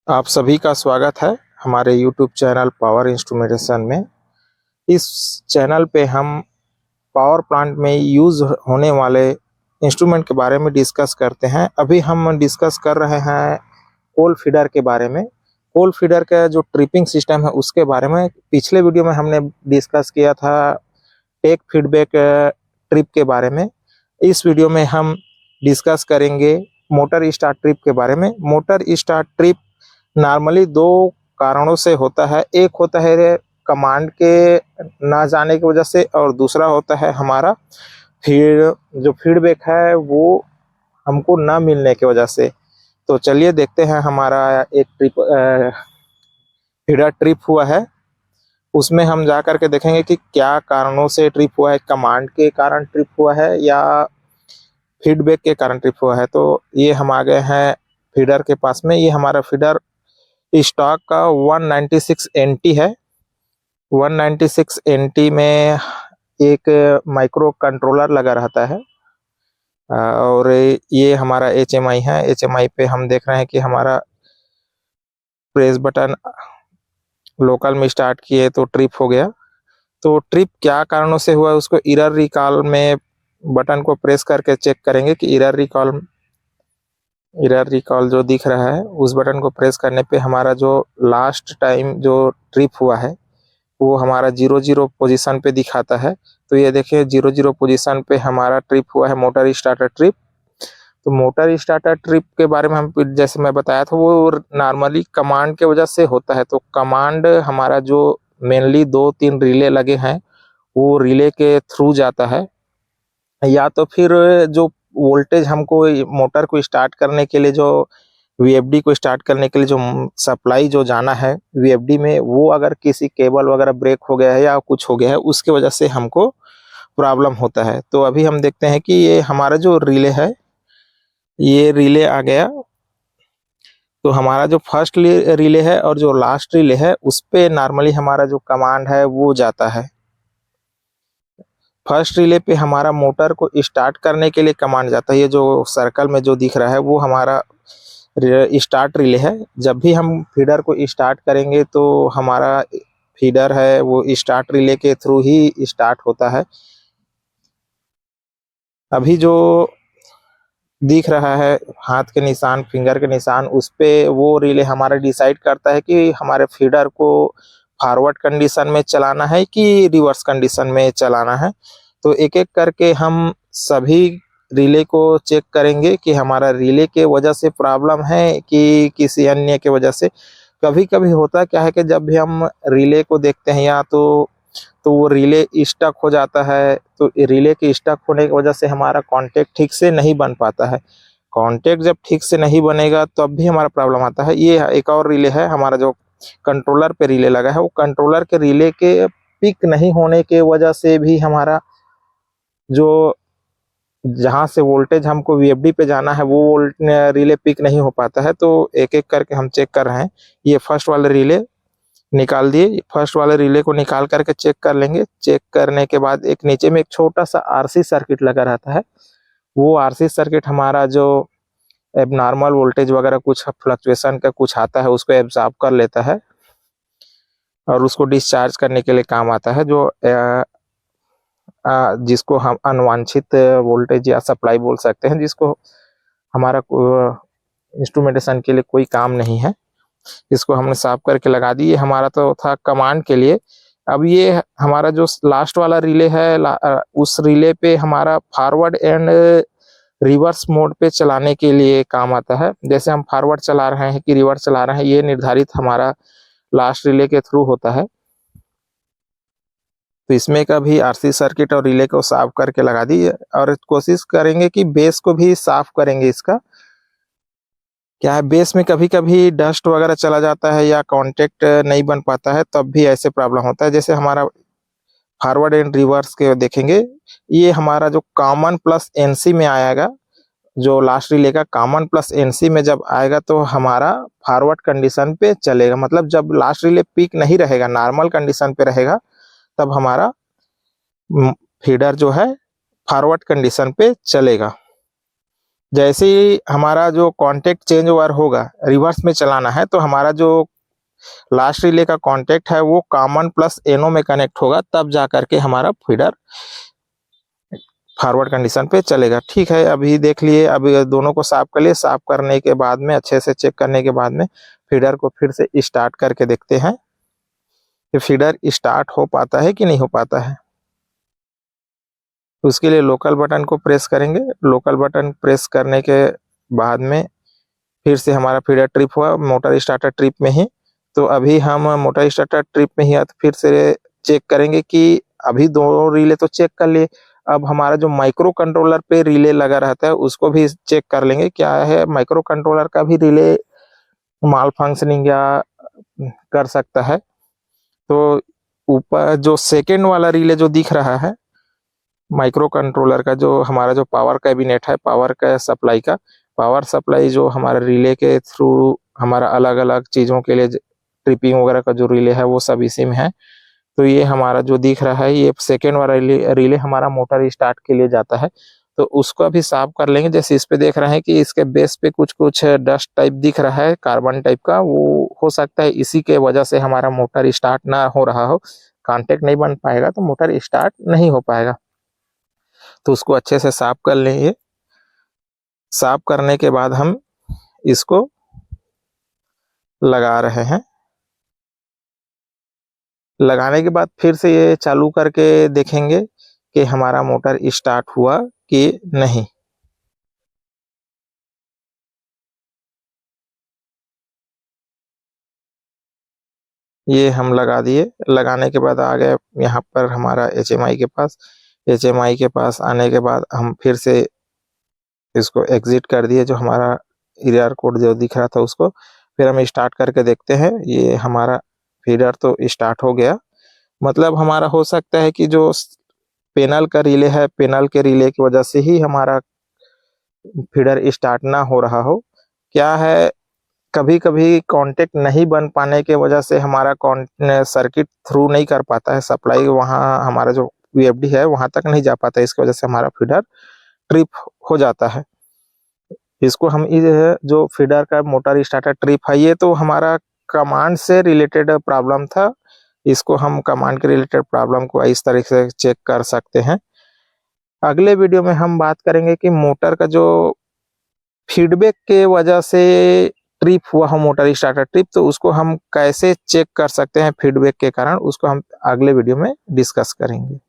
आप सभी का स्वागत है हमारे YouTube चैनल पावर इंस्ट्रूमेंटेशन में। इस चैनल पे हम पावर प्लांट में यूज़ होने वाले इंस्ट्रूमेंट के बारे में डिस्कस करते हैं। अभी हम डिस्कस कर रहे हैं कोल फीडर के बारे में। कोल फीडर का जो ट्रिपिंग सिस्टम है उसके बारे में पिछले वीडियो में हमने डिस्कस किया था टेक फीडबैक ट्रिप के बारे में। इस वीडियो में हम डिस्कस करेंगे मोटर स्टार्ट ट्रिप के बारे में। मोटर स्टार्ट ट्रिप नॉर्मली दो कारणों से होता है। एक होता है कमांड के ना जाने की वजह से और दूसरा होता है हमारा जो फीडबैक है वो हमको ना मिलने की वजह से। तो चलिए देखते हैं हमारा एक ट्रिप फीडर ट्रिप हुआ है, उसमें हम जा करके देखेंगे कि क्या कारणों से ट्रिप हुआ है। कमांड के कारण ट्रिप हुआ है या फीडबैक के कारण ट्रिप हुआ है। तो ये हम आ गए हैं फीडर के पास में। ये हमारा फीडर स्टॉक का 196 NT है। 196 NT में एक माइक्रो कंट्रोलर लगा रहता है और ये हमारा HMI है। HMI पे हम देख रहे हैं कि हमारा प्रेस बटन लोकल में स्टार्ट किए तो ट्रिप हो गया। तो ट्रिप क्या कारणों से हुआ उसको एरर रिकॉल में बटन को प्रेस करके चेक करेंगे कि एरर रिकॉल जो दिख रहा है उस बटन को प्रेस करने पे हमारा जो लास्ट टाइम जो ट्रिप हुआ है वो हमारा 0 पोजीशन पे दिखाता है। तो ये देखिए 0 पोजीशन पे हमारा ट्रिप हुआ है मोटर स्टार्टर ट्रिप। तो मोटर स्टार्टर ट्रिप के बारे में हम जैसे मैं बताया था वो नॉर्मली कमांड के वजह से होता है। तो कमांड हमारा जो मेनली 2-3 रिले लगे हैं वो रिले के थ्रू जाता है, या तो फिर जो वोल्टेज हमको मोटर को स्टार्ट करने के लिए जो VFD को स्टार्ट करने के लिए जो सप्लाई जो जाना है VFD में, वो अगर किसी केबल वगैरह ब्रेक हो गया है या कुछ हो गया है उसके वजह से हमको प्रॉब्लम होता है। तो अभी हम देखते हैं कि ये हमारा जो रिले है ये रिले आ गया। तो हमारा जो फर्स्ट रिले है और जो लास्ट रिले है उस पे नॉर्मली हमारा जो कमांड है वो जाता है। फर्स्ट रिले पे हमारा मोटर को स्टार्ट करने के लिए कमांड जाता है। ये जो सर्कल में जो दिख रहा है वो हमारा स्टार्ट रिले है। जब भी हम फीडर को स्टार्ट करेंगे तो हमारा फीडर है वो स्टार्ट रिले के थ्रू ही स्टार्ट होता है। अभी जो दिख रहा है हाथ के निशान, फिंगर के निशान, उस पे वो रिले हमारा डिसाइड करता है कि हमारे फीडर को फॉरवर्ड कंडीशन में चलाना है कि रिवर्स कंडीशन में चलाना है। तो एक एक करके हम सभी रिले को चेक करेंगे कि हमारा रिले के वजह से प्रॉब्लम है कि किसी अन्य के वजह से। कभी कभी होता क्या है कि जब भी हम रिले को देखते हैं या तो वो रिले स्टक हो जाता है। तो रिले के स्टक होने की वजह से हमारा कांटेक्ट ठीक से नहीं बन पाता है। कांटेक्ट जब ठीक से नहीं बनेगा तब भी हमारा प्रॉब्लम आता है। ये एक और रिले है हमारा जो कंट्रोलर पे रिले लगा है, वो कंट्रोलर के रिले के पिक नहीं होने के वजह से भी हमारा जो जहाँ से वोल्टेज हमको VFD पे जाना है वो रिले पिक नहीं हो पाता है। तो एक एक करके हम चेक कर रहे हैं। ये फर्स्ट वाले रिले निकाल दिए, फर्स्ट वाले रिले को निकाल करके चेक कर लेंगे। चेक करने के बाद एक नीचे में एक छोटा सा RC सर्किट लगा रहता है। वो RC सर्किट हमारा जो एबनॉर्मल वोल्टेज वगैरह कुछ फ्लक्चुएशन का कुछ आता है उसको एब्जॉर्ब कर लेता है और उसको डिस्चार्ज करने के लिए काम आता है। जो जिसको हम अनवांछित वोल्टेज या सप्लाई बोल सकते हैं, जिसको हमारा इंस्ट्रूमेंटेशन के लिए कोई काम नहीं है। इसको हमने साफ करके लगा दी। ये हमारा तो था कमांड के लिए। अब ये हमारा जो लास्ट वाला रिले है उस रिले पे हमारा फॉरवर्ड एंड रिवर्स मोड पे चलाने के लिए काम आता है। जैसे हम फॉरवर्ड चला रहे हैं कि रिवर्स चला रहे हैं ये निर्धारित हमारा लास्ट रिले के थ्रू होता है। तो इसमें का भी RC सर्किट और रिले को साफ करके लगा दी और कोशिश करेंगे कि बेस को भी साफ करेंगे। इसका क्या है, बेस में कभी कभी डस्ट वगैरह चला जाता है या कांटेक्ट नहीं बन पाता है, तब भी ऐसे प्रॉब्लम होता है। जैसे हमारा फॉरवर्ड एंड रिवर्स के देखेंगे, ये हमारा जो कॉमन प्लस NC में आएगा, जो लास्ट रिले का कॉमन प्लस NC में जब आएगा तो हमारा फॉरवर्ड कंडीशन पे चलेगा। मतलब जब लास्ट रिले पीक नहीं रहेगा, नॉर्मल कंडीशन पे रहेगा, तब हमारा फीडर जो है फॉरवर्ड कंडीशन पे चलेगा। जैसे ही हमारा जो कॉन्टेक्ट चेंज ओवर होगा, रिवर्स में चलाना है, तो हमारा जो लास्ट रिले का कॉन्टेक्ट है वो कॉमन प्लस एनो में कनेक्ट होगा, तब जा करके हमारा फीडर फॉरवर्ड कंडीशन पे चलेगा। ठीक है, अभी देख लिए, अभी दोनों को साफ कर लिए। साफ करने के बाद में, अच्छे से चेक करने के बाद में, फीडर को फिर से स्टार्ट करके देखते हैं कि फीडर स्टार्ट हो पाता है कि नहीं हो पाता है। उसके लिए लोकल बटन को प्रेस करेंगे। लोकल बटन प्रेस करने के बाद में फिर से हमारा फीडर ट्रिप हुआ मोटर स्टार्टर ट्रिप में ही। तो अभी हम मोटर स्टार्टर ट्रिप में ही तो फिर से चेक करेंगे कि अभी दोनों रिले तो चेक कर लिए, अब हमारा जो माइक्रो कंट्रोलर पे रिले लगा रहता है उसको भी चेक कर लेंगे, क्या है माइक्रो कंट्रोलर का भी रिले माल फंक्शनिंग या कर सकता है। तो ऊपर जो सेकेंड वाला रिले जो दिख रहा है माइक्रो कंट्रोलर का, जो हमारा जो पावर कैबिनेट है, पावर का सप्लाई का, पावर सप्लाई जो हमारा रिले के थ्रू हमारा अलग अलग चीज़ों के लिए ट्रिपिंग वगैरह का जो रिले है वो सब इसी में है। तो ये हमारा जो दिख रहा है ये सेकेंड वाला रिले हमारा मोटर स्टार्ट के लिए जाता है, तो उसको भी साफ कर लेंगे। जैसे इस पे देख रहे हैं कि इसके बेस पे कुछ कुछ डस्ट टाइप दिख रहा है, कार्बन टाइप का, वो हो सकता है इसी के वजह से हमारा मोटर स्टार्ट ना हो रहा हो, कांटेक्ट नहीं बन पाएगा तो मोटर स्टार्ट नहीं हो पाएगा। तो उसको अच्छे से साफ कर लेंगे। साफ करने के बाद हम इसको लगा रहे हैं। लगाने के बाद फिर से ये चालू करके देखेंगे कि हमारा मोटर स्टार्ट हुआ कि नहीं। ये हम लगा दिए। लगाने के बाद आ गए यहाँ पर हमारा HMI के पास। HMI के पास आने के बाद हम फिर से इसको एग्जिट कर दिए, जो हमारा एरर कोड जो दिख रहा था उसको। फिर हम स्टार्ट करके देखते हैं, ये हमारा फीडर तो स्टार्ट हो गया। मतलब हमारा हो सकता है कि जो पैनल का रिले है, पैनल के रिले की वजह से ही हमारा फीडर स्टार्ट ना हो रहा हो। क्या है, कभी कभी कांटेक्ट नहीं बन पाने के वजह से हमारा सर्किट थ्रू नहीं कर पाता है, सप्लाई वहाँ हमारा जो VFD है वहाँ तक नहीं जा पाता है, इसकी वजह से हमारा फीडर ट्रिप हो जाता है। इसको हम जो फीडर का मोटर स्टार्टर ट्रिप है, ये तो हमारा कमांड से रिलेटेड प्रॉब्लम था। इसको हम कमांड के रिलेटेड प्रॉब्लम को इस तरीके से चेक कर सकते हैं। अगले वीडियो में हम बात करेंगे कि मोटर का जो फीडबैक के वजह से ट्रिप हुआ हो मोटर स्टार्टर ट्रिप, तो उसको हम कैसे चेक कर सकते हैं फीडबैक के कारण, उसको हम अगले वीडियो में डिस्कस करेंगे।